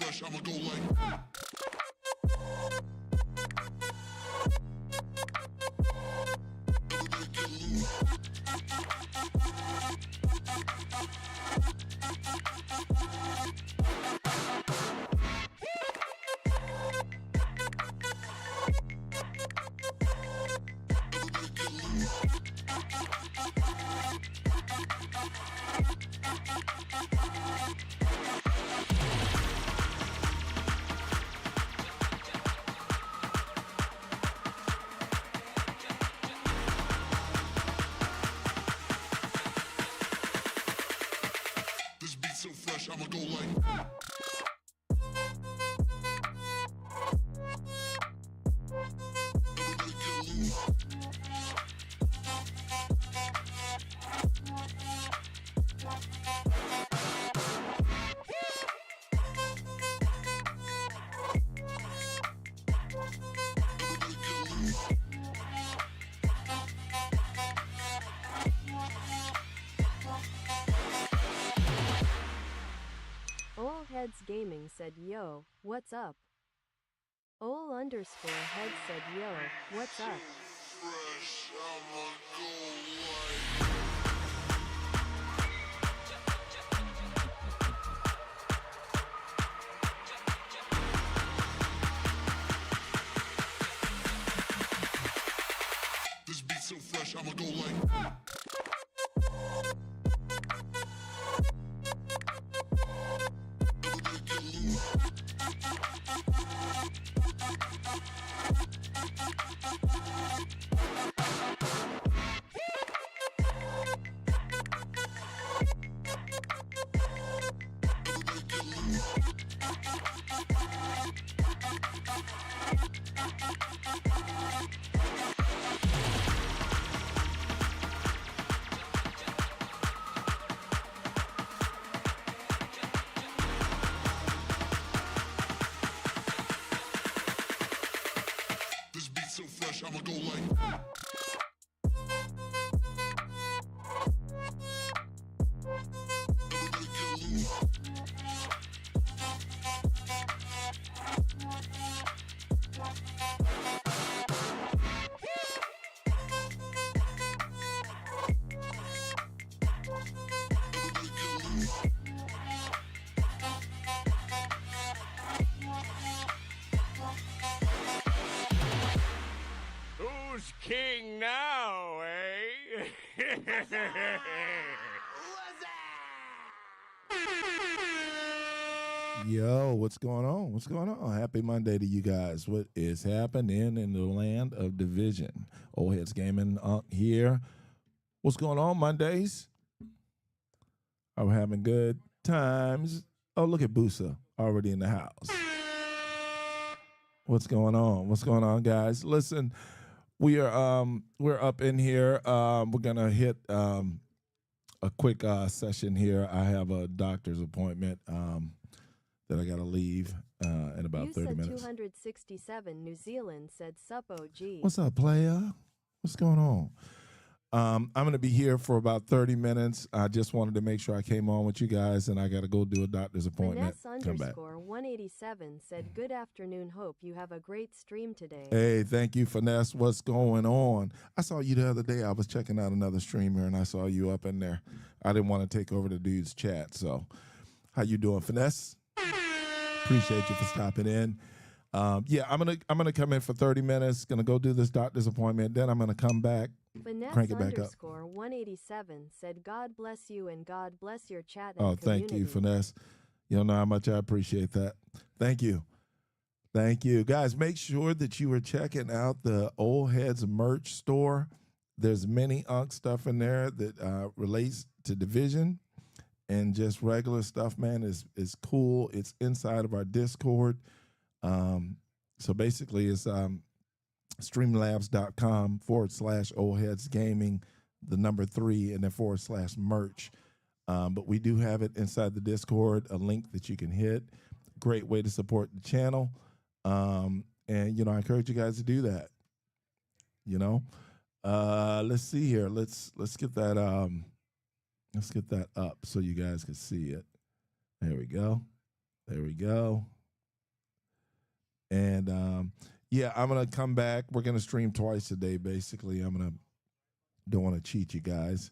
fresh, I'ma go like. This beat so fresh, I'ma go like. OleHeadsGaming said, "Yo, what's up?" Ole_heads said, "Yo, what's up?" Fresh, I'ma go like. This beat so fresh, I'ma go like. This beat so fresh, I'ma go like. Who's king now, eh? Yo, what's going on? What's going on? Happy Monday to you guys. What is happening in the land of Division? OleHeadsGaming UnK here. What's going on Mondays? Are we having good times? Oh, look at Busa already in the house. What's going on? What's going on, guys? Listen, we're up in here. We're gonna hit a quick session here. I have a doctor's appointment that I gotta leave in about 30 minutes. 267 New Zealand said, "Sup OG." What's up, playa? What's going on? I'm gonna be here for about 30 minutes. I just wanted to make sure I came on with you guys, and I gotta go do a doctor's appointment. Come back. Finesse_187 said, "Good afternoon. Hope you have a great stream today." Hey, thank you, Finesse. What's going on? I saw you the other day. I was checking out another streamer, and I saw you up in there. I didn't want to take over the dude's chat, so how you doing, Finesse? Appreciate you for stopping in. Yeah, I'm gonna come in for 30 minutes. Gonna go do this doctor's appointment. Then I'm gonna come back. Crank it back up. Finesse_187 said, "God bless you and God bless your chat and Oh, thank you, Finesse. You don't know how much I appreciate that. Thank you. Thank you. Guys, make sure that you are checking out the Old Heads merch store. There's many UnK stuff in there that relates to Division, and just regular stuff, man, is cool. It's inside of our Discord. So basically it's streamlabs.com/OleHeadsGaming, the number 3, and then /merch. But we do have it inside the Discord, a link that you can hit. Great way to support the channel. And, you know, I encourage you guys to do that. You know, let's see here. Let's get that up so you guys can see it. There we go. There we go. And yeah, I'm gonna come back. We're gonna stream twice a day. Basically, don't want to cheat you guys.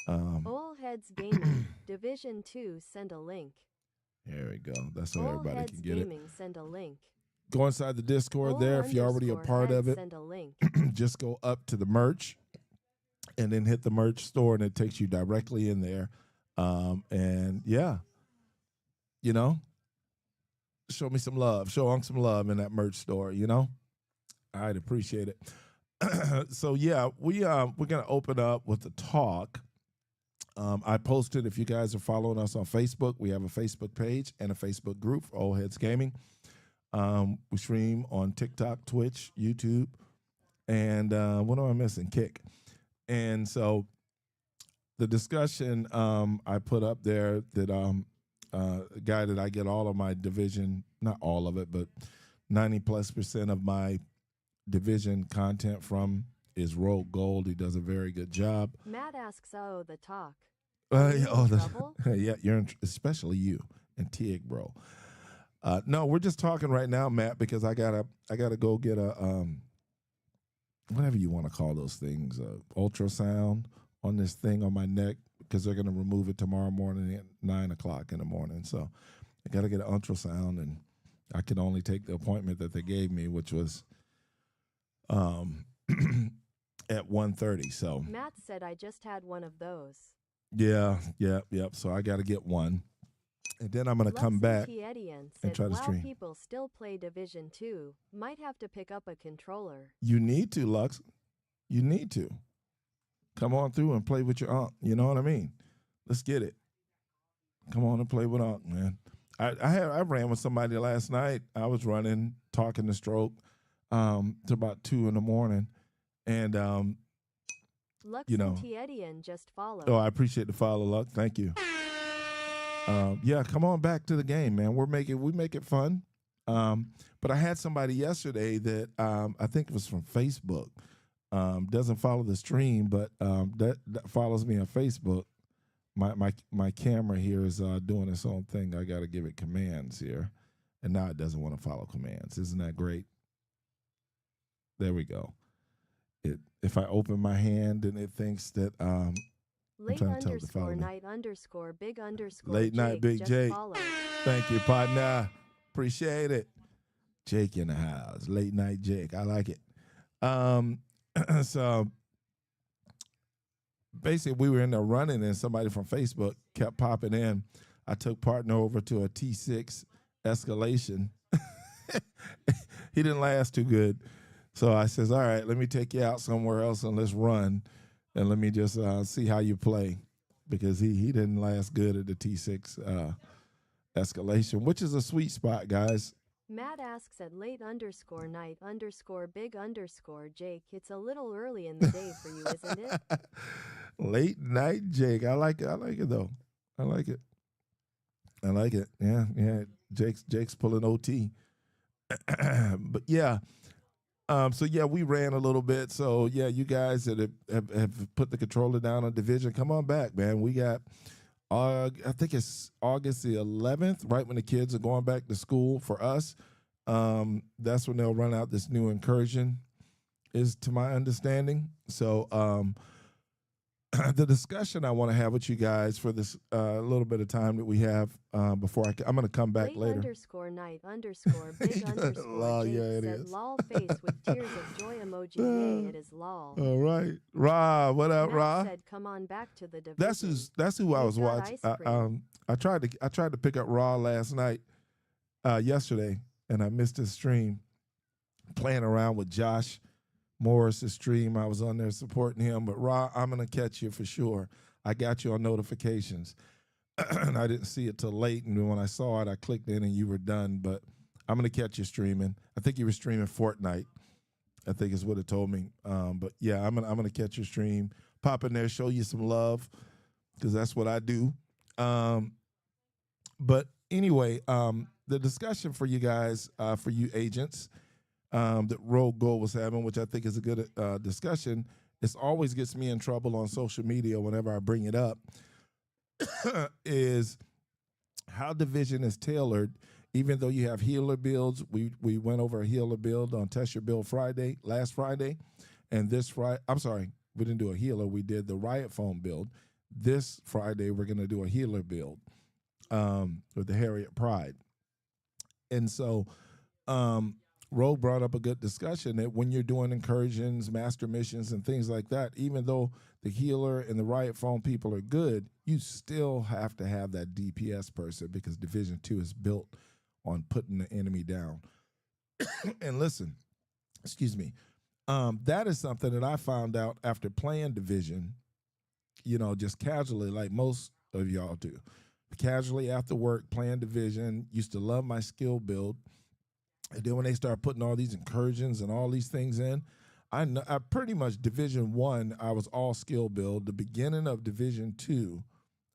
OleHeadsGaming Division 2 send a link. There we go. That's so everybody can get it. OleHeadsGaming send a link. Go inside the Discord there. If you're already a part of it, send a link. just go up to the merch and then hit the merch store, and it takes you directly in there. And yeah, you know, show me some love. Show UnK some love in that merch store, you know? I'd appreciate it. So yeah, we're gonna open up with the talk. I posted, if you guys are following us on Facebook, we have a Facebook page and a Facebook group for OleHeads Gaming. We stream on TikTok, Twitch, YouTube, and what am I missing? Kick. And so the discussion I put up there that a guy that I get all of my division, not all of it, but 90+% of my division content from is Rogue Gold. He does a very good job. Matt asks, "Oh, the talk." Yeah, you're in, especially you and Tig, bro. No, we're just talking right now, Matt, because I gotta go get a whatever you want to call those things, ultrasound on this thing on my neck, because they're gonna remove it tomorrow morning at 9 o'clock in the morning. So I gotta get an ultrasound, and I can only take the appointment that they gave me, which was at 1:30. So Matt said, "I just had one of those." yeah. So I got to get one, and then I'm gonna come back and try to stream. People still play Division 2. Might have to pick up a controller. You need to, Lux. You need to come on through and play with your UnK. You know what I mean? Let's get it. Come on and play with UnK, man. I ran with somebody last night. I was running, talking to Stroke, to about 2 in the morning, and Lux you know. Tiedian just followed. Oh, I appreciate the follow, Lux. Thank you. Yeah, come on back to the game, man. We make it fun. But I had somebody yesterday that I think it was from Facebook. Doesn't follow the stream, but that follows me on Facebook. My camera here is doing its own thing. I got to give it commands here, and now it doesn't want to follow commands. Isn't that great? There we go. If I open my hand and it thinks that Late underscore night underscore big underscore late night big Jake. Follow. Thank you, partner. Appreciate it. Jake in the house. Late night Jake. I like it. So basically we were in there running and somebody from Facebook kept popping in. I took partner over to a T6 escalation. He didn't last too good. So I says, all right, let me take you out somewhere else and let's run. And let me just see how you play, because he didn't last good at the T6 escalation, which is a sweet spot, guys. Matt asks at late underscore night underscore big underscore Jake, it's a little early in the day for you, isn't it? Late night Jake. I like it. I like it, though. I like it. I like it. Yeah. Jake's pulling OT. But yeah. So yeah, we ran a little bit. So yeah, you guys that have put the controller down on Division, come on back, man. We got, I think it's August the 11th, right when the kids are going back to school for us. That's when they'll run out this new incursion, is to my understanding. So the discussion I want to have with you guys for this little bit of time that we have before I'm going to come back later. Underscore night underscore big underscore lol, Jake yeah, it said is. lol face with tears of joy emoji. Yay, it is lol. All right, Ra, what up, Matt Ra? said, come on back to the division. That's who I was watching. I tried to pick up Raw last night, yesterday, and I missed his stream. Playing around with Josh Morris's stream, I was on there supporting him. But Raw, I'm gonna catch you for sure. I got you on notifications, and I didn't see it till late. And when I saw it, I clicked in, and you were done. But I'm gonna catch you streaming. I think you were streaming Fortnite. I think is what it told me. But yeah, I'm gonna catch your stream. Pop in there, show you some love, because that's what I do. But anyway, the discussion for you guys, for you agents, that Rogue Gold was having, which I think is a good discussion. It always gets me in trouble on social media whenever I bring it up, is how Division is tailored even though you have healer builds, we went over a healer build on Test Your Build Friday, last Friday, and this Friday, I'm sorry, we didn't do a healer, we did the Riot Foam build. This Friday, we're going to do a healer build with the Harriet Pride. And so Rogue brought up a good discussion that when you're doing incursions, master missions, and things like that, even though the healer and the Riot Foam people are good, you still have to have that DPS person because Division 2 is built on putting the enemy down. And listen, excuse me, that is something that I found out after playing Division, you know, just casually like most of y'all do. Casually after work, playing Division, used to love my skill build. And then when they start putting all these incursions and all these things in, I pretty much Division 1, I was all skill build. The beginning of Division 2,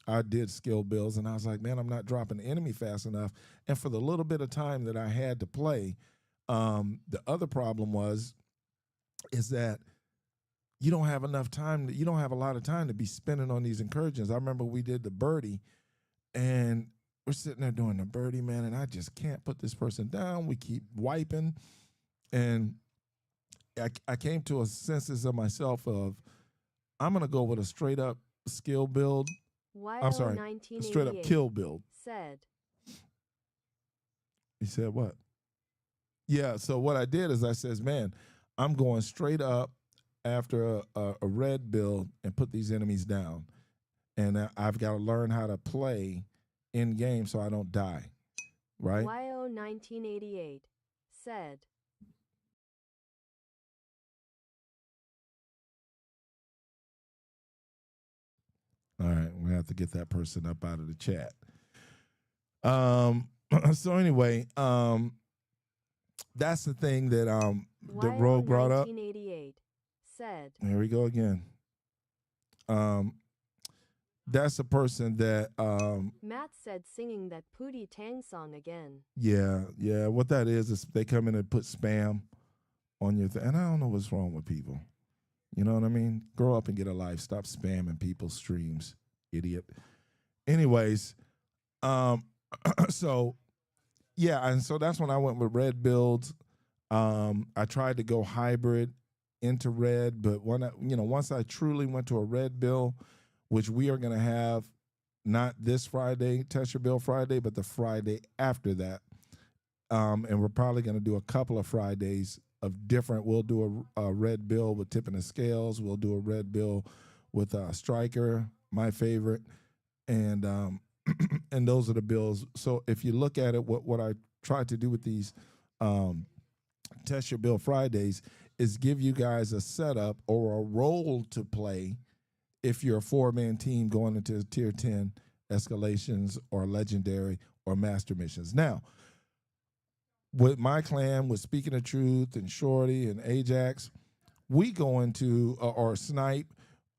I did skill builds, and I was like, man, I'm not dropping the enemy fast enough. And for the little bit of time that I had to play, the other problem is that you don't have enough time. You don't have a lot of time to be spending on these incursions. I remember we did the birdie, and we're sitting there doing the birdie, man, and I just can't put this person down. We keep wiping, and I came to a senses of myself of I'm going to go with a straight-up skill build. I'm sorry, straight-up kill build. Said. He said what? Yeah, so what I did is I says, man, I'm going straight up after a red build and put these enemies down. And I've got to learn how to play in game so I don't die, right? YO 1988 said. All right, we have to get that person up out of the chat. So anyway, that's the thing that that Rogue brought up. 1988 said. Here we go again. That's a person that Matt said singing that Pootie Tang song again. Yeah. What that is they come in and put spam on your thing. And I don't know what's wrong with people. You know what I mean? Grow up and get a life. Stop spamming people's streams, idiot. Anyways, so yeah, and so that's when I went with red builds. I tried to go hybrid into red, but once I truly went to a red build, which we are going to have not this Friday, Test Your Build Friday, but the Friday after that. And we're probably going to do a couple of Fridays of different. We'll do a red build with tipping the scales. We'll do a red build with Striker, my favorite. And and those are the builds. So if you look at it, what I tried to do with these Test Your Build Fridays is give you guys a setup or a role to play if you're a 4-man team going into tier 10 escalations or legendary or master missions. Now, with my clan, with Speaking the Truth and Shorty and Ajax, we go into, or Snipe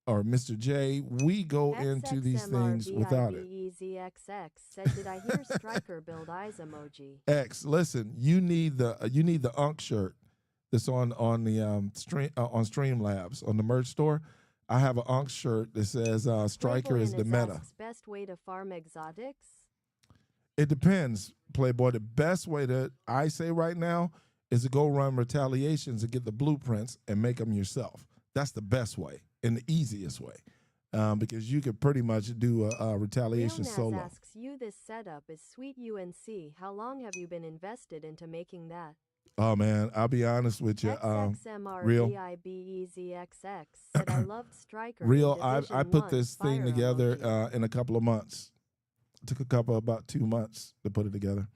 or Mr. J, we go into these things without it. XXMRVIBEZXX said, did I hear Striker build eyes emoji? X, listen, you need the UnK shirt that's on the stream on Streamlabs on the merch store. I have an UnK shirt that says Striker is the meta. Best way to farm exotics? It depends, Playboy. The best way that I say right now is to go run retaliations and get the blueprints and make them yourself. That's the best way and the easiest way because you could pretty much do a retaliation solo. asks you, this setup is sweet UNC. How long have you been invested into making that? Oh, man, I'll be honest with you. Real. XXMRVIBEZXX said, I loved Striker. Real, I put this thing together in a couple of months. It took about 2 months to put it together.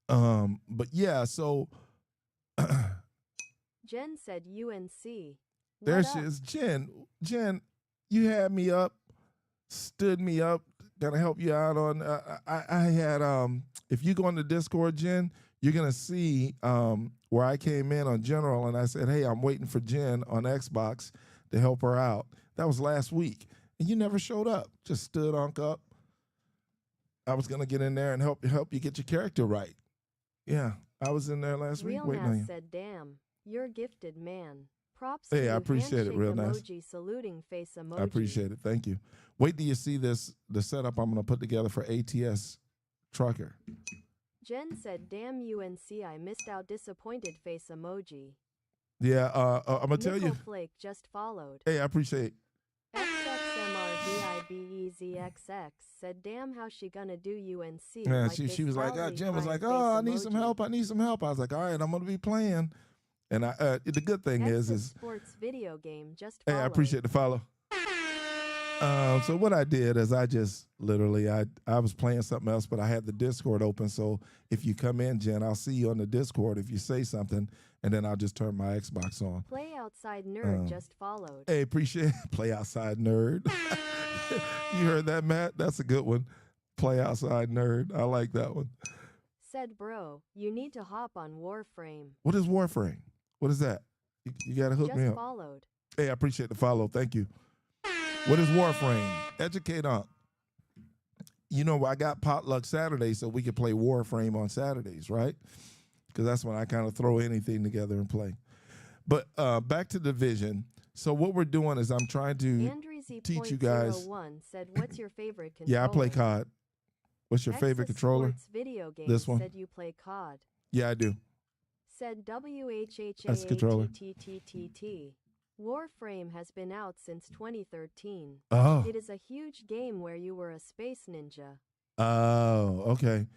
But yeah, so Jen said UNC. There she is. Jen, you had me up, stood me up, gonna help you out on. I had if you go on the Discord, Jen, you're gonna see where I came in on general, and I said, hey, I'm waiting for Jen on Xbox to help her out. That was last week, and you never showed up. Just stood UnK up. I was gonna get in there and help you get your character right. Yeah, I was in there last week waiting on you. Said, damn, you're a gifted man. Props. Hey, I appreciate it. Real nice. Emoji, saluting face emoji. I appreciate it. Thank you. Wait till you see the setup I'm going to put together for ATS Trucker. Jen said, damn UNC, I missed out, disappointed face emoji. Yeah, I'm gonna tell you. Nickel Flake just followed. Hey, I appreciate. XXMRVIBEZXX said, damn, how she gonna do UNC? Yeah, like she was like, Cowley Jim was crying like, face oh, I need some emoji. help. I need some help. I was like, all right, I'm gonna be playing. And the good thing is sports video game just hey, followed. I appreciate the follow. So what I did is I just literally I was playing something else, but I had the Discord open. So if you come in, Jen, I'll see you on the Discord if you say something, and then I'll just turn my Xbox on. Play outside nerd just followed. Hey, appreciate it. Play outside nerd. You heard that, Matt? That's a good one. Play outside nerd. I like that one. Said, bro, you need to hop on Warframe. What is Warframe? What is that? You got to hook me Just up. followed. Hey, I appreciate the follow. Thank you. What is Warframe? Educate on. You know, I got potluck Saturday, so we can play Warframe on Saturdays, right? Because that's when I kind of throw anything together and play. But back to Division. So what we're doing is I'm trying to teach you guys. Said, what's your favorite controller? Yeah, I play COD. What's your favorite controller? Sports video game This one. Said you play COD. Yeah, I do. Said That's the controller. WHHATTTT. Warframe has been out since 2013. Oh. It is a huge game where you were a space ninja. Oh, okay.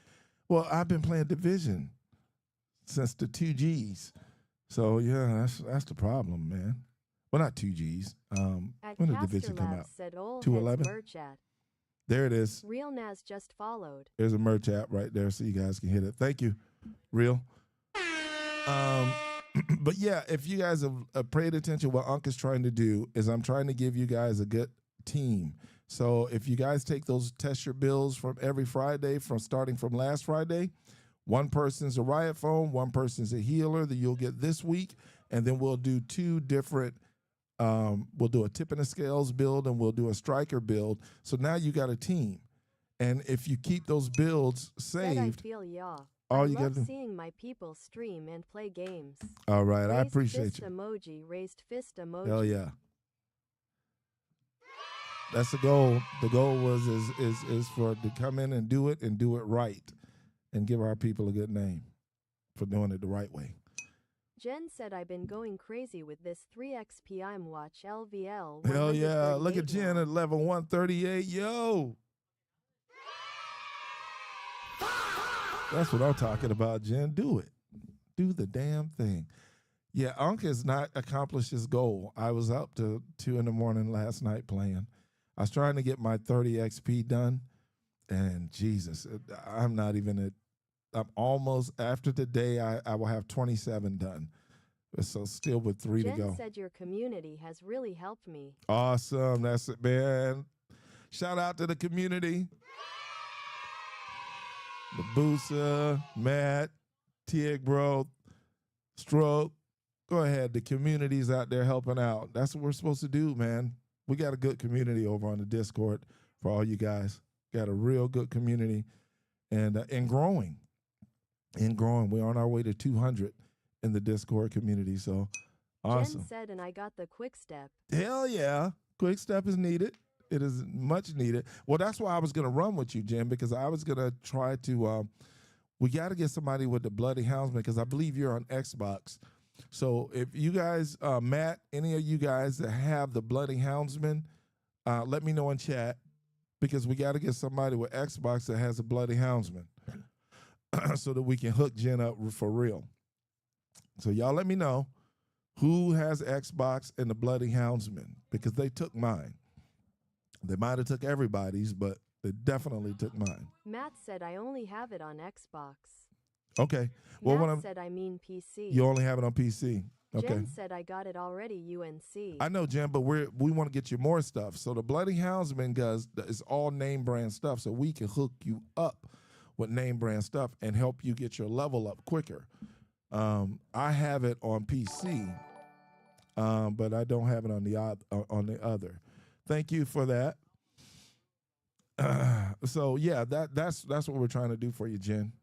Well, I've been playing Division since the 2Gs. So yeah, that's the problem, man. Well, not 2Gs. When did Division come out? 211. Merch at. There it is. Real Naz just followed. There's a merch app right there, so you guys can hit it. Thank you, Real. But yeah, if you guys have paid attention, what UnK is trying to do is I'm trying to give you guys a good team. So if you guys take those test your builds from every Friday, starting from last Friday, one person's a riot phone, one person's a healer that you'll get this week, and then we'll do two different. We'll do a tip and the scales build, and we'll do a striker build. So now you got a team, and if you keep those builds saved, I feel ya. all you I got to love do. seeing my people stream and play games. All right, I Raised appreciate fist you. Emoji, raised fist emoji. Hell yeah. That's the goal. The goal was is for to come in and do it right, and give our people a good name for doing it the right way. Jen said, I've been going crazy with this 3XP I'm watch LVL. Hell yeah. Look at 138 Jen now. at level 138. Yo. That's what I'm talking about, Jen. Do it. Do the damn thing. Yeah, UnK has not accomplished his goal. I was up to 2 in the morning last night playing. I was trying to get my 30 XP done, and Jesus, I'm not even at, I'm almost, after today, I will have 27 done. So still with 3 to go. Jen said your community has really helped me. Awesome. That's it, man. Shout out to the community. The Boosa, Matt, Tig, bro, Stroke. Go ahead. The community's out there helping out. That's what we're supposed to do, man. We got a good community over on the Discord for all you guys. Got a real good community and growing. And growing. We're on our way to 200 in the Discord community. So awesome. Jen said, and I got the quick step. Hell yeah. Quick step is needed. It is much needed. Well, that's why I was going to run with you, Jim, because I was going to try to, we got to get somebody with the Bloody Houndsman, because I believe you're on Xbox. So if you guys, Matt, any of you guys that have the Bloody Houndsman, let me know in chat, because we got to get somebody with Xbox that has a Bloody Houndsman so that we can hook Jen up for real. So y'all let me know who has Xbox and the Bloody Houndsman, because they took mine. They might have took everybody's, but they definitely took mine. Matt said, I only have it on Xbox. Okay. Well, Matt when said, I mean PC. you only have it on PC. Okay. Jen said, I got it already, UNC. I know, Jen, but we want to get you more stuff. So the Bloody Houndsman is all name brand stuff, so we can hook you up with name brand stuff and help you get your level up quicker. I have it on PC, but I don't have it on the other. Thank you for that. So yeah, that's what we're trying to do for you, Jen.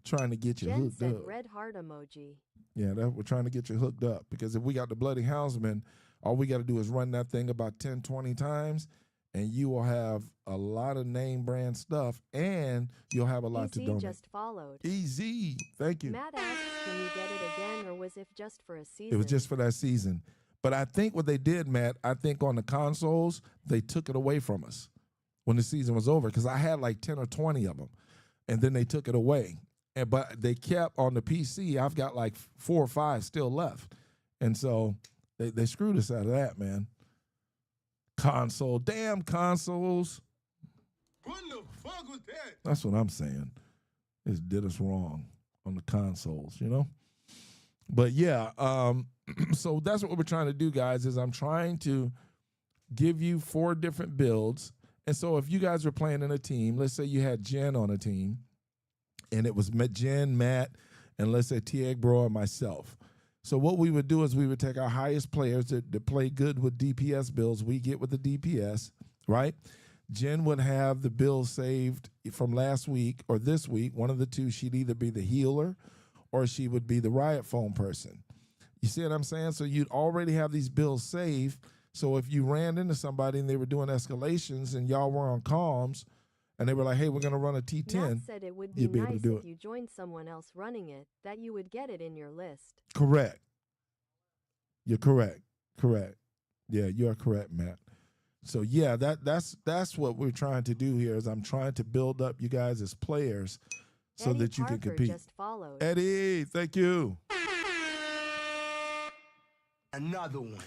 Trying to get you Jen hooked said, up. red heart emoji. Yeah, we're trying to get you hooked up, because if we got the Bloody Houndsman, all we got to do is run that thing about 10, 20 times, and you will have a lot of name brand stuff, and you'll have a lot to Easy donate. just followed. Easy. Thank you. Matt asks, can you get it again, or was it just for a season? It was just for that season. But I think what they did, Matt, I think on the consoles, they took it away from us when the season was over, because I had like 10 or 20 of them, and then they took it away. But they kept on the PC. I've got like 4 or 5 still left. And so they screwed us out of that, man. Console. Damn consoles. What the fuck was that? That's what I'm saying. It did us wrong on the consoles, you know? But yeah, so that's what we're trying to do, guys, is I'm trying to give you 4 different builds. And so if you guys were playing in a team, let's say you had Jen on a team, and it was Jen, Matt, and let's say Tieg Bro and myself. So what we would do is we would take our highest players that play good with DPS builds. We get with the DPS, right? Jen would have the build saved from last week or this week. One of the two, she'd either be the healer or she would be the riot phone person. You see what I'm saying? So you'd already have these builds saved. So if you ran into somebody and they were doing escalations and y'all were on comms and they were like, hey, we're going to run a T10, Matt said it would be you'd be able nice to do if it. you joined someone else running it, that you would get it in your list. Correct. You're correct. Correct. Yeah, you are correct, Matt. So yeah, that's what we're trying to do here is I'm trying to build up you guys as players so Eddie that you Parker can compete. just followed. Eddie, thank you. Another one.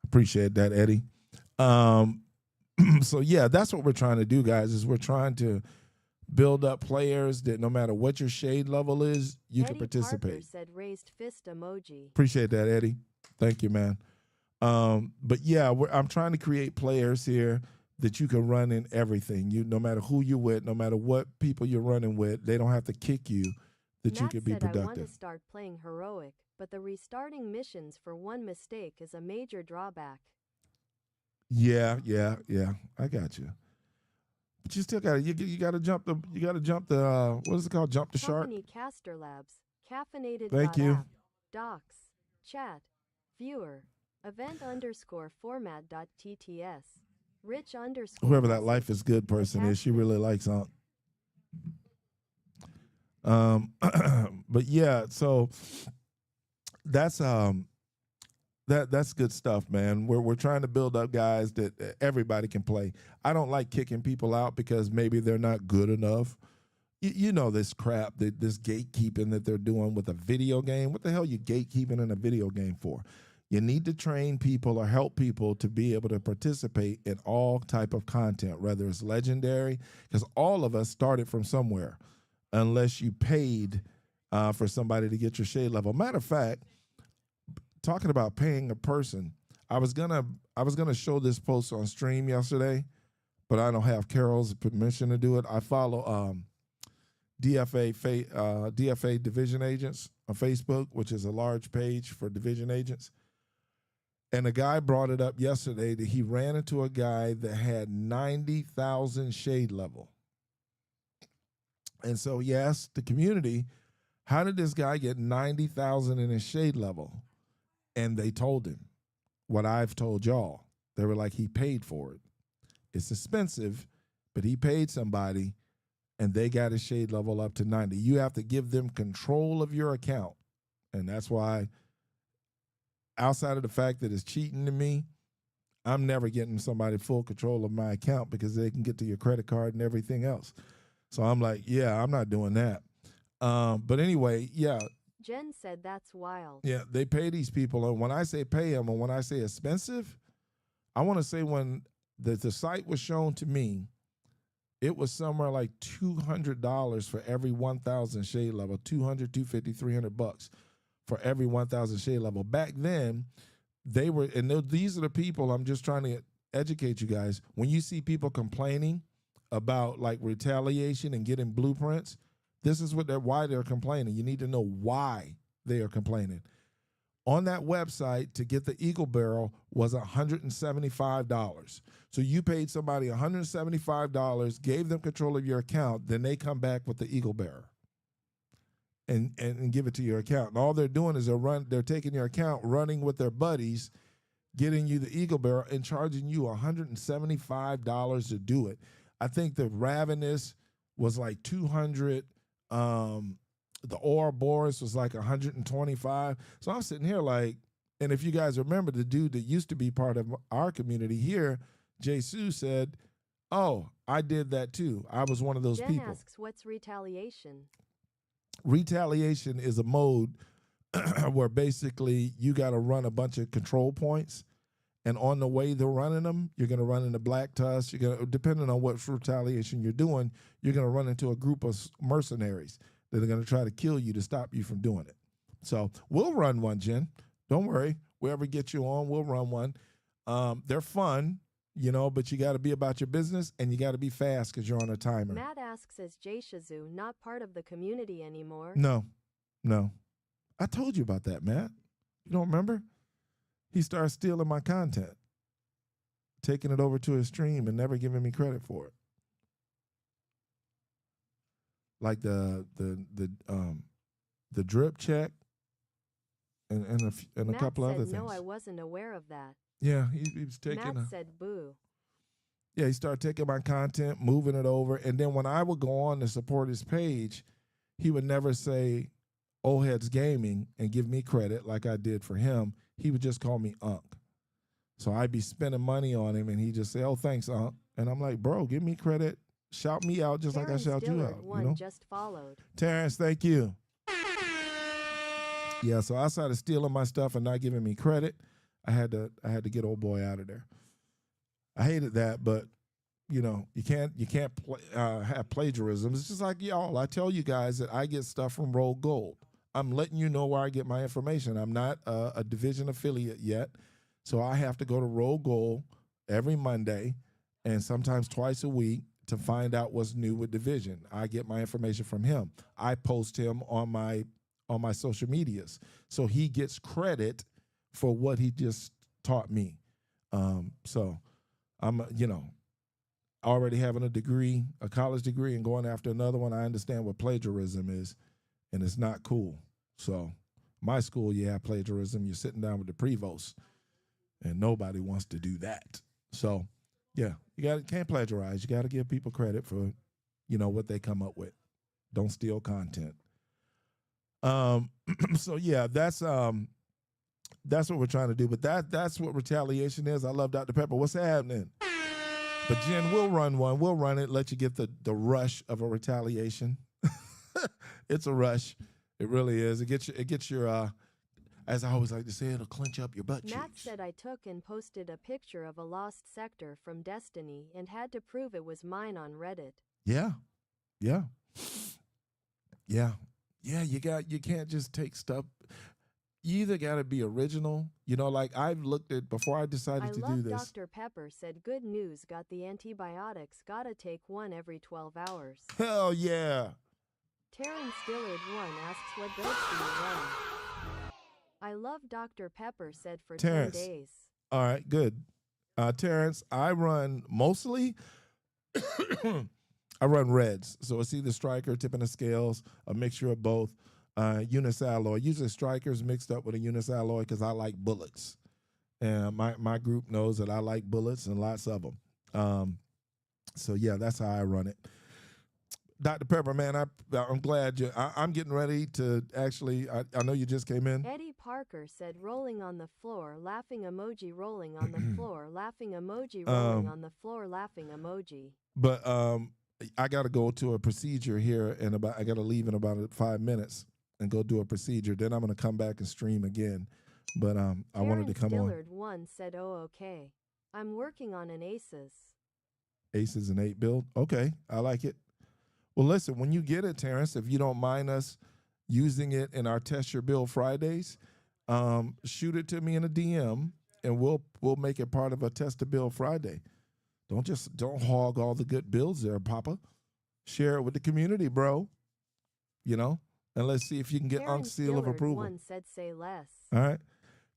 Appreciate that, Eddie. So yeah, that's what we're trying to do, guys, is we're trying to build up players that no matter what your shade level is, you Eddie can participate. Parker said raised fist emoji. Appreciate that, Eddie. Thank you, man. But yeah, I'm trying to create players here that you can run in everything. You, no matter who you're with, no matter what people you're running with, they don't have to kick you. That you Matt can be said, I want productive. to start playing heroic, but the restarting missions for one mistake is a major drawback. Yeah. I got you. But you still got to you got to jump the what is it called? Jump the shark. Company Caster Labs, caffeinated. Thank you. App, docs, chat, viewer, event underscore format dot TTS, rich underscore. Whoever that message, life is good person is, she attachment. really likes but yeah, so that's that's good stuff, man. We're trying to build up guys that everybody can play. I don't like kicking people out because maybe they're not good enough. You know this crap, this gatekeeping that they're doing with a video game. What the hell you gatekeeping in a video game for? You need to train people or help people to be able to participate in all type of content, whether it's legendary, because all of us started from somewhere, unless you paid for somebody to get your shade level. Matter of fact, talking about paying a person, I was gonna show this post on stream yesterday, but I don't have Carol's permission to do it. I follow DFA Division Agents on Facebook, which is a large page for division agents. And a guy brought it up yesterday that he ran into a guy that had 90,000 shade level. And so he asked the community, how did this guy get 90,000 in his shade level? And they told him what I've told y'all. They were like, he paid for it. It's expensive, but he paid somebody and they got his shade level up to 90. You have to give them control of your account. And that's why, outside of the fact that it's cheating to me, I'm never getting somebody full control of my account because they can get to your credit card and everything else. So I'm like, yeah, I'm not doing that. But anyway, yeah. Jen said that's wild. Yeah, they pay these people. And when I say pay them and when I say expensive, I want to say when the site was shown to me, it was somewhere like $200 for every 1,000 shade level, $200, $250, $300 for every 1,000 shade level. Back then, they were, and these are the people, I'm just trying to educate you guys. When you see people complaining about like retaliation and getting blueprints, this is why they're complaining. You need to know why they are complaining. On that website, to get the Eagle Barrel was $175. So you paid somebody $175, gave them control of your account, then they come back with the Eagle Barrel and give it to your account. And all they're doing is they're taking your account, running with their buddies, getting you the Eagle Barrel and charging you $175 to do it. I think the Ravenous was like 200. The Ouroboros was like 125. So I'm sitting here like, and if you guys remember, the dude that used to be part of our community here, Jay Sue, said, "Oh, I did that too. I was one of those Jen people." asks, what's retaliation? Retaliation is a mode where basically you got to run a bunch of control points, and on the way they're running them, you're going to run into Black Tusk. You're going to, depending on what retaliation you're doing, you're going to run into a group of mercenaries that are going to try to kill you to stop you from doing it. So we'll run one, Jen. Don't worry. Wherever get you on, we'll run one. They're fun, you know, but you got to be about your business and you got to be fast because you're on a timer. Matt asks, is Jay Shazoo not part of the community anymore? No. I told you about that, Matt. You don't remember? He started stealing my content, taking it over to his stream and never giving me credit for it. Like the drip check and a Matt couple said, other things. no, I wasn't aware of that. Yeah, he was taking. Matt said, boo. Yeah, he started taking my content, moving it over, and then when I would go on to support his page, he would never say OleHeadsGaming and give me credit like I did for him. He would just call me UnK. So I'd be spending money on him, and he'd just say, "Oh, thanks, UnK." And I'm like, "Bro, give me credit. Shout me out just Terrence like I shout you Dillard out." one You know, just followed. Terrence, thank you. Yeah, so outside of stealing my stuff and not giving me credit, I had to get old boy out of there. I hated that, but you know, you can't have plagiarism. It's just like y'all. I tell you guys that I get stuff from Roll Gold. I'm letting you know where I get my information. I'm not a division affiliate yet, so I have to go to Roll Gold every Monday and sometimes twice a week to find out what's new with division. I get my information from him. I post him on my social medias, so he gets credit for what he just taught me. So I'm, you know, already having a degree, a college degree, and going after another one. I understand what plagiarism is, and it's not cool. So my school, you have plagiarism. You're sitting down with the prevost, and nobody wants to do that. So, yeah, can't plagiarize. You got to give people credit for, you know, what they come up with. Don't steal content. So yeah, that's what we're trying to do. But that's what retaliation is. I love Dr. Pepper. What's happening? But Jen, we'll run one. We'll run it. Let you get the rush of a retaliation. It's a rush. It really is. It gets your as I always like to say, it'll clench up your butt cheeks. Matt said, I took and posted a picture of a lost sector from Destiny and had to prove it was mine on Reddit. Yeah. You can't just take stuff. You either got to be original, you know, like I've looked at before I decided to do this. Dr. Pepper said, good news, got the antibiotics, gotta take one every 12 hours. Hell yeah. Terrence Dillard 1 asks, what builds do you run? I love Dr. Pepper said for Terrence. 10 days. All right, good. Terrence, I run mostly, I run reds. So it's either striker, tip and the scales, a mixture of both. Unisalloy. Usually strikers mixed up with a unisalloy because I like bullets. And my group knows that I like bullets and lots of them. So yeah, that's how I run it. Dr. Pepper, man, I'm glad I'm getting ready to actually, I know you just came in. Eddie Parker said, rolling on the floor, laughing emoji, rolling on the floor, laughing emoji, rolling on the floor, laughing emoji. But I got to go to a procedure here I got to leave in about 5 minutes and go do a procedure. Then I'm going to come back and stream again. But I wanted to come Dillard on. 1 said, oh, okay. I'm working on an Aces. Aces and 8 build? Okay, I like it. Well, listen, when you get it, Terrence, if you don't mind us using it in our Test Your Build Fridays, shoot it to me in a DM, and we'll make it part of a Test to Build Friday. Don't hog all the good builds there, Papa. Share it with the community, bro. You know? And let's see if you can get UnK's seal of approval. 1 said, say less. All right?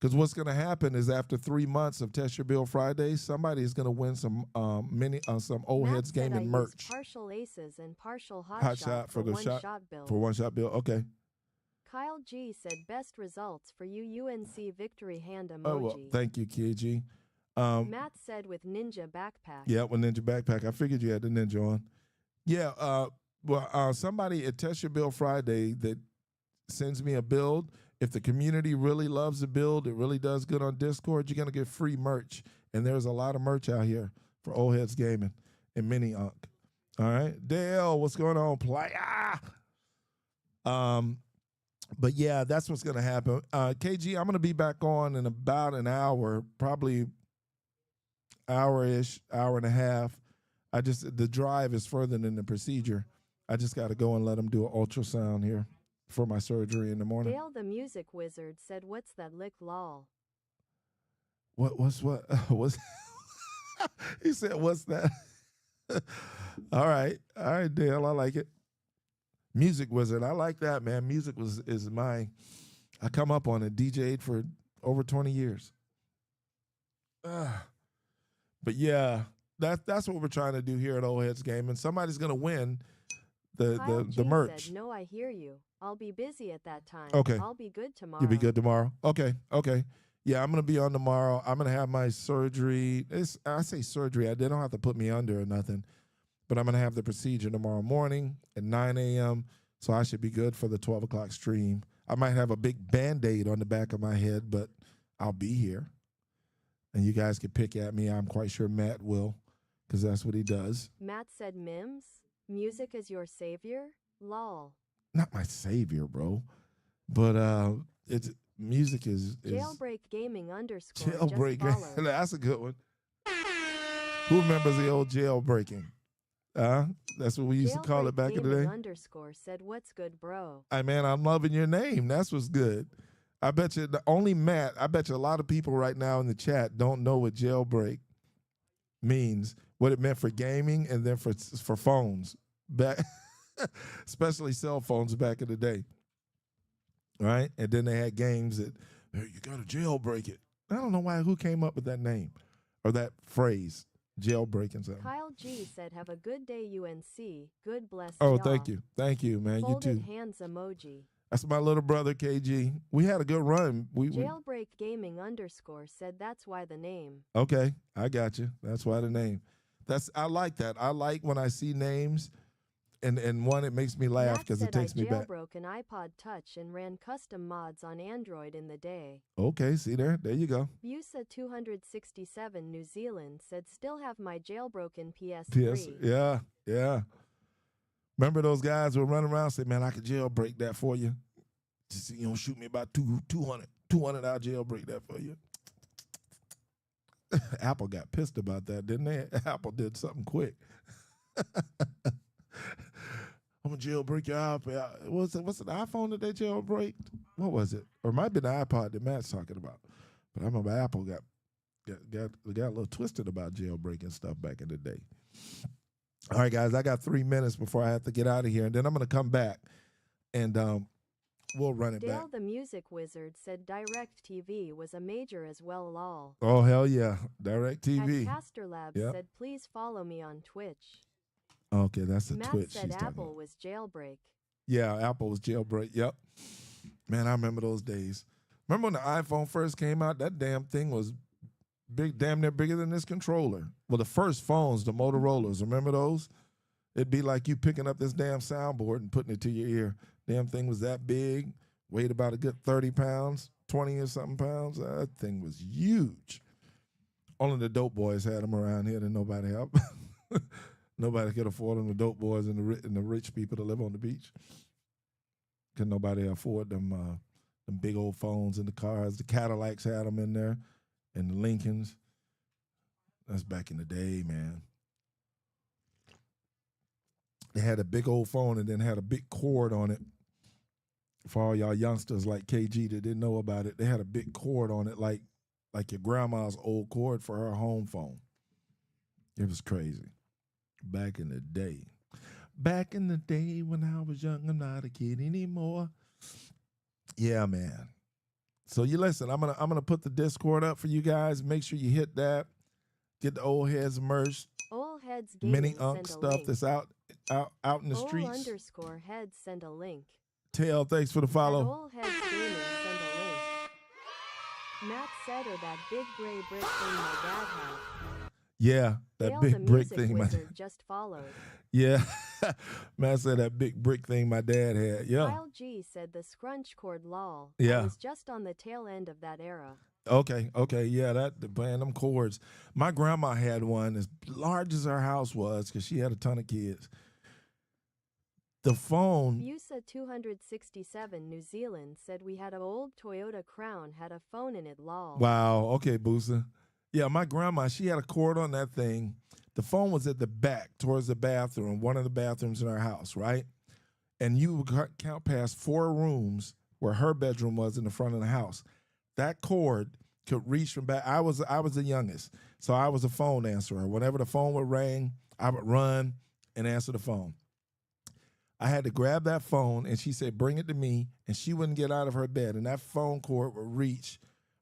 Because what's going to happen is after 3 months of Test Your Build Fridays, somebody is going to win some some OleHeadsGaming merch. Partial Aces and partial hot shot for the one shot build. For one shot build. Okay. Kyle G said best results for you UNC victory hand emoji. Oh, well, thank you, KG. Matt said with ninja backpack. Yeah, with ninja backpack. I figured you had the ninja on. Yeah, somebody at Test Your Build Friday that sends me a build. If the community really loves the build, it really does good on Discord, you're going to get free merch. And there's a lot of merch out here for Old Heads Gaming and Mini UnK. All right. Dale, what's going on, playa? But yeah, that's what's going to happen. KG, I'm going to be back on in about an hour, probably hour-ish, hour and a half. The drive is further than the procedure. I just got to go and let them do an ultrasound here for my surgery in the morning. Dale the music wizard said, "What's that lick lol?" What's he said, what's that? All right, Dale, I like it. Music wizard, I like that, man. Music is I come up on it, DJ'd for over 20 years. But yeah, that's what we're trying to do here at Old Heads Gaming. Somebody's gonna win the merch. Said, "No, I hear you. I'll be busy at that time. Okay. I'll be good tomorrow." You'll be good tomorrow? Okay. Yeah, I'm going to be on tomorrow. I'm going to have my surgery. I say surgery. They don't have to put me under or nothing. But I'm going to have the procedure tomorrow morning at 9 a.m., so I should be good for the 12 o'clock stream. I might have a big Band-Aid on the back of my head, but I'll be here. And you guys can pick at me. I'm quite sure Matt will, because that's what he does. Matt said, "Mims, music is your savior? Lol." Not my savior, bro. But it's music is Jailbreak Gaming _ jailbreak. Just follow. That's a good one. Who remembers the old jailbreaking? That's what we used to call it back in the day. _ said, "What's good, bro?" Hey, man, I'm loving your name. That's what's good. I bet you I bet you a lot of people right now in the chat don't know what jailbreak means, what it meant for gaming, and then for phones back, especially cell phones back in the day. Right? And then they had games that, hey, you got to jailbreak it. I don't know who came up with that name or that phrase, jailbreaking something. Kyle G said, "Have a good day, UNC. Good bless Oh, y'all." thank you. Thank you, man. Folded You too. hands emoji. That's my little brother, KG. We had a good run. Jailbreak Gaming _ said, "That's why the name." Okay, I got you. That's why the name. I like that. I like when I see names and one, it makes me laugh because it takes me back. I jailbroke an iPod Touch and ran custom mods on Android in the day. Okay, see there you go. Busa 267 New Zealand said, "Still have my jailbroken PS3. Yeah. Remember those guys who were running around and say, "Man, I could jailbreak that for you. Just shoot me about 200. I'll jailbreak that for you." Apple got pissed about that, didn't they? Apple did something quick. I'm gonna jailbreak your iPad. What's it, the iPhone that they jailbreaked? What was it? Or it might be the iPod that Matt's talking about. But I remember Apple got a little twisted about jailbreaking stuff back in the day. All right, guys, I got 3 minutes before I have to get out of here, and then I'm gonna come back and we'll run it back. Dale the Music Wizard said, "DirecTV was a major as well, lol." Oh hell yeah, DirecTV. Caster Labs Yep. said, "Please follow me on Twitch." Okay, that's the Matt Twitch said she's talking Apple about. was jailbreak. Yeah, Apple was jailbreak. Yep. Man, I remember those days. Remember when the iPhone first came out? That damn thing was big, damn near bigger than this controller. Well, the first phones, the Motorola's, remember those? It'd be like you picking up this damn soundboard and putting it to your ear. Damn thing was that big, weighed about a good 30 pounds, 20 or something pounds. That thing was huge. Only the dope boys had them around here, and nobody helped. Nobody could afford them, the dope boys and the rich people that live on the beach. Could nobody afford them big old phones in the cars. The Cadillacs had them in there, and the Lincolns. That's back in the day, man. They had a big old phone and then had a big cord on it. For all y'all youngsters like KG that didn't know about it, they had a big cord on it like your grandma's old cord for her home phone. It was crazy. Back in the day. Back in the day when I was young, I'm not a kid anymore. Yeah, man. So you listen, I'm gonna put the Discord up for you guys. Make sure you hit that. Get the Old Heads merch. OleHeadsGaming Mini send UnK a stuff link. that's out in the streets. _heads send a link. Tail, thanks for the At follow. OleHeadsGaming sent a link. Matt said, "Or that big gray brick thing my dad had." Yeah, that Dale the big brick music thing. wizard just followed. Yeah, man said that big brick thing my dad had. Yeah, Kyle G said the scrunch cord lol. Yeah. I was just on the tail end of that era. okay, yeah, man, them cords. My grandma had one as large as her house was because she had a ton of kids. The phone, Busa 267 New Zealand said we had an old Toyota Crown had a phone in it lol. wow, okay, Boosa. Yeah, my grandma, she had a cord on that thing. The phone was at the back towards the bathroom, one of the bathrooms in our house, right? And you would count past 4 rooms where her bedroom was in the front of the house. That cord could reach from back. I was the youngest, so I was a phone answerer. Whenever the phone would ring, I would run and answer the phone. I had to grab that phone, and she said, "Bring it to me," and she wouldn't get out of her bed, and that phone cord would reach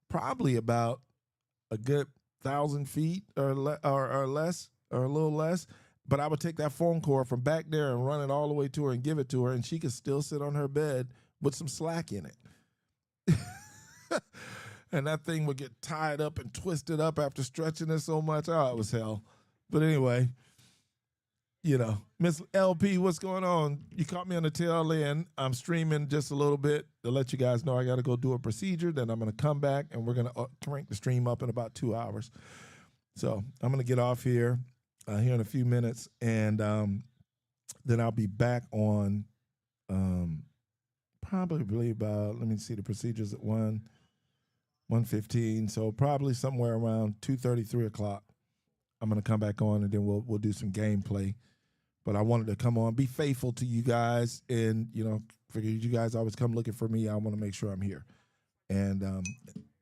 probably about a good 1,000 feet or less, or a little less. But I would take that phone cord from back there and run it all the way to her and give it to her, and she could still sit on her bed with some slack in it. And that thing would get tied up and twisted up after stretching it so much. Oh, it was hell. But anyway, you know, Miss LP, what's going on? You caught me on the tail end. I'm streaming just a little bit to let you guys know I got to go do a procedure. Then I'm going to come back, and we're going to crank the stream up in about 2 hours. So I'm going to get off here in a few minutes, and then I'll be back on probably about, let me see, the procedures at 1:15. So probably somewhere around 2:30, 3 o'clock. I'm going to come back on, and then we'll do some gameplay. But I wanted to come on, be faithful to you guys, and, you know, figure you guys always come looking for me. I want to make sure I'm here. And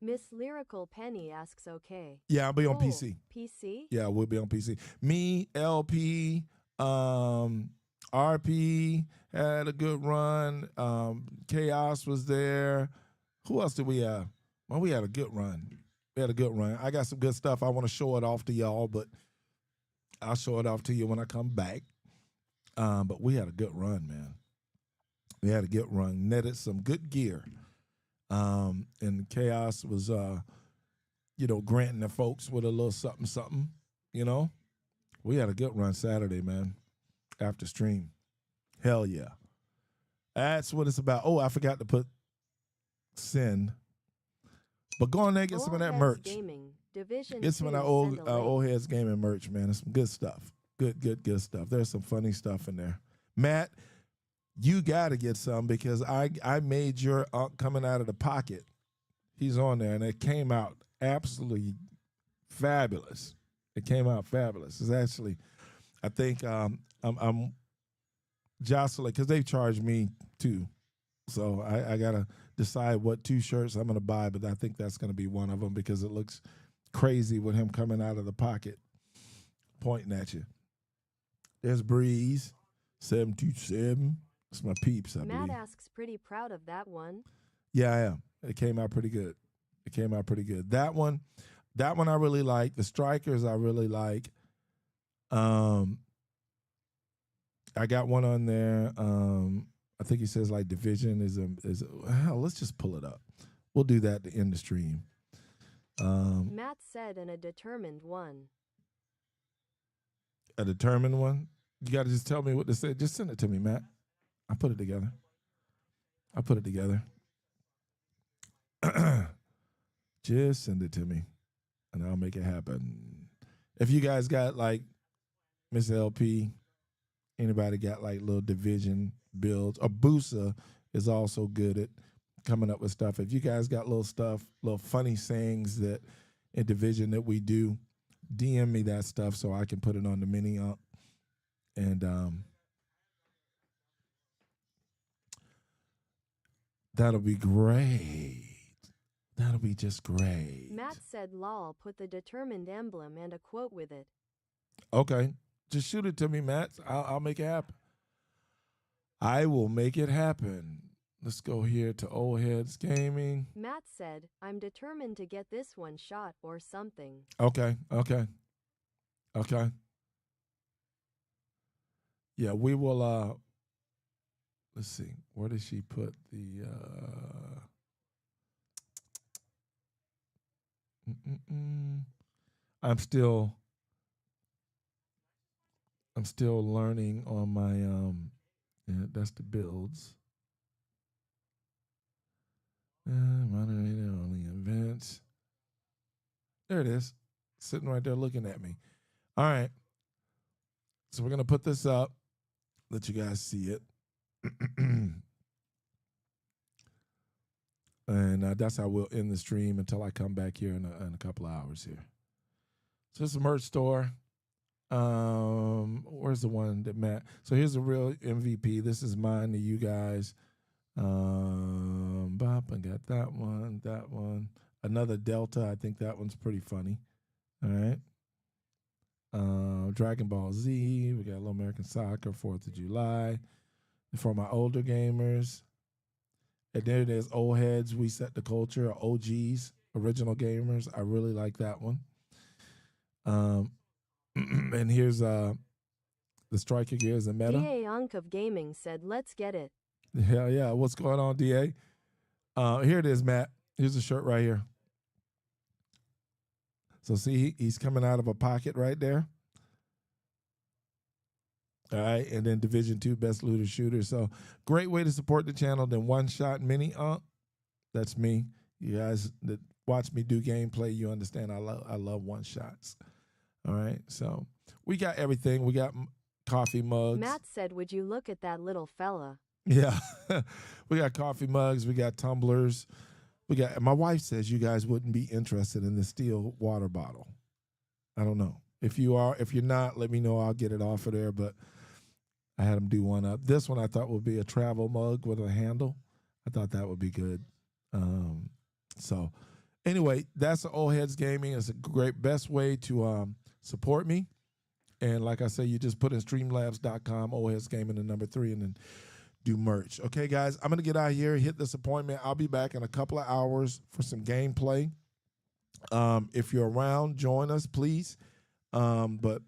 Miss Lyrical Penny asks, "Okay." yeah, I'll be on Cool. PC. PC? Yeah, we'll be on PC. Me, LP, RP had a good run. Chaos was there. Who else did we have? Well, we had a good run. We had a good run. I got some good stuff. I want to show it off to y'all, but I'll show it off to you when I come back. But we had a good run, man. We had a good run. Netted some good gear. And Chaos was, you know, granting the folks with a little something, something, you know. We had a good run Saturday, man, after stream. Hell yeah. That's what it's about. Oh, I forgot to put send. But go on there and get some of that merch. OleHeadsGaming Division Get some of 2 that old sent a link. old heads gaming merch, man. It's some good stuff. Good stuff. There's some funny stuff in there. Matt, you got to get some because I made your UnK coming out of the pocket. He's on there, and it came out absolutely fabulous. It came out fabulous. It's actually, I think I'm jostling because they charged me too. So I got to decide what 2 shirts I'm going to buy, but I think that's going to be one of them because it looks crazy with him coming out of the pocket, pointing at you. There's Breeze, 727. That's my peeps, I Matt believe. asks, "Pretty proud of that one." Yeah, I am. It came out pretty good. That one I really like. The Strikers I really like. I got one on there. I think he says like Division is hell, let's just pull it up. We'll do that to end the stream. Matt said, "And a determined one." A determined one. You got to just tell me what to say. Just send it to me, Matt. I'll put it together. Just send it to me, and I'll make it happen. If you guys got like Miss LP, anybody got like little Division builds, or Busa is also good at coming up with stuff. If you guys got little stuff, little funny sayings that in Division that we do, DM me that stuff so I can put it on the mini UnK. And that'll be great. That'll be just great. Matt said, "Lol, put the determined emblem and a quote with it." Okay. Just shoot it to me, Matt. I'll make it happen. I will make it happen. Let's go here to OleHeadsGaming. Matt said, "I'm determined to get this one shot or something." Okay. Yeah, we will let's see. Where did she put the I'm still learning on my yeah, that's the builds. Moderated only events. There it is. Sitting right there looking at me. All right. So we're gonna put this up, let you guys see it. And that's how we'll end the stream until I come back here in a couple of hours here. So it's a merch store. Where's the one that Matt? So here's the real MVP. This is mine to you guys. Bop, I got that one. Another Delta. I think that one's pretty funny. All right. Dragon Ball Z. We got a little American Soccer, 4th of July. For my older gamers. And there it is, Old Heads, We Set the Culture, OGs, original gamers. I really like that one. And here's the striker gears and meta. Ya UnK of Gaming said, let's get it. Hell yeah. What's going on, DA? Here it is, Matt. Here's the shirt right here. So see, he's coming out of a pocket right there. All right, and then Division 2 Best Looter Shooter. So great way to support the channel. Then One Shot Mini UnK. That's me. You guys that watch me do gameplay, you understand I love one shots. All right, so we got everything. We got coffee mugs. Matt said, would you look at that little fella? Yeah, we got coffee mugs. We got tumblers. We got. My wife says you guys wouldn't be interested in the steel water bottle. I don't know. If you are, if you're not, let me know. I'll get it off of there. But I had them do one up. This one I thought would be a travel mug with a handle. I thought that would be good. So anyway, that's the Old Heads Gaming. It's a great, best way to support me. And like I say, you just put in streamlabs.com, Old Heads Gaming, the number 3, and then do merch. Okay, guys, I'm going to get out of here, hit this appointment. I'll be back in a couple of hours for some gameplay. If you're around, join us, please. But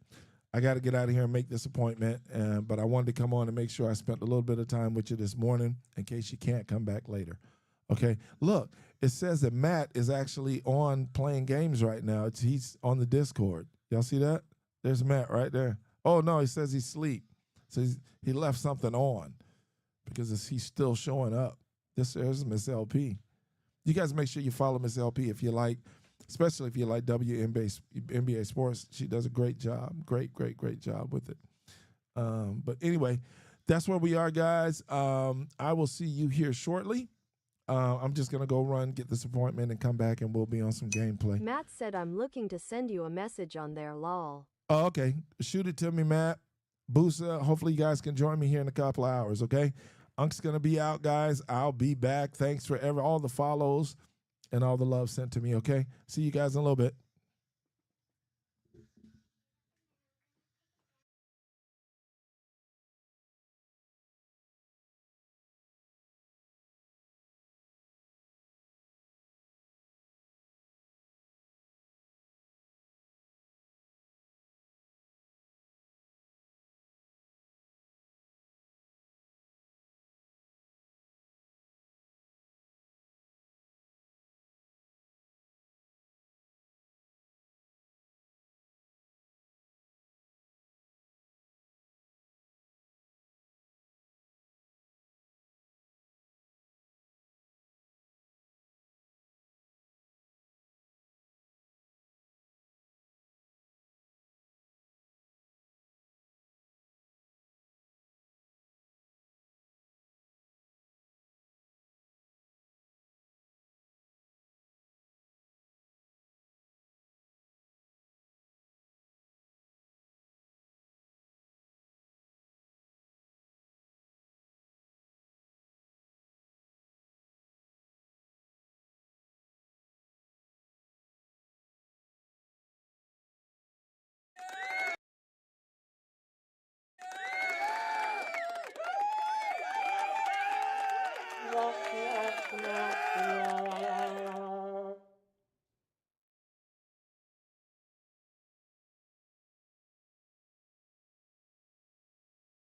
I got to get out of here and make this appointment. But I wanted to come on and make sure I spent a little bit of time with you this morning in case you can't come back later. Okay, look, it says that Matt is actually on playing games right now. He's on the Discord. Y'all see that? There's Matt right there. Oh, no, he says he's asleep. So he left something on because he's still showing up. There's Miss LP. You guys make sure you follow Miss LP if you like, especially if you like WNBA sports. She does a great job. Great job with it. But anyway, that's where we are, guys. I will see you here shortly. I'm just going to go run, get this appointment, and come back, and we'll be on some gameplay. Matt said, I'm looking to send you a message on there, lol. Oh, okay. Shoot it to me, Matt. Boosa, hopefully you guys can join me here in a couple of hours, okay? UnK's going to be out, guys. I'll be back. Thanks for all the follows and all the love sent to me, okay? See you guys in a little bit.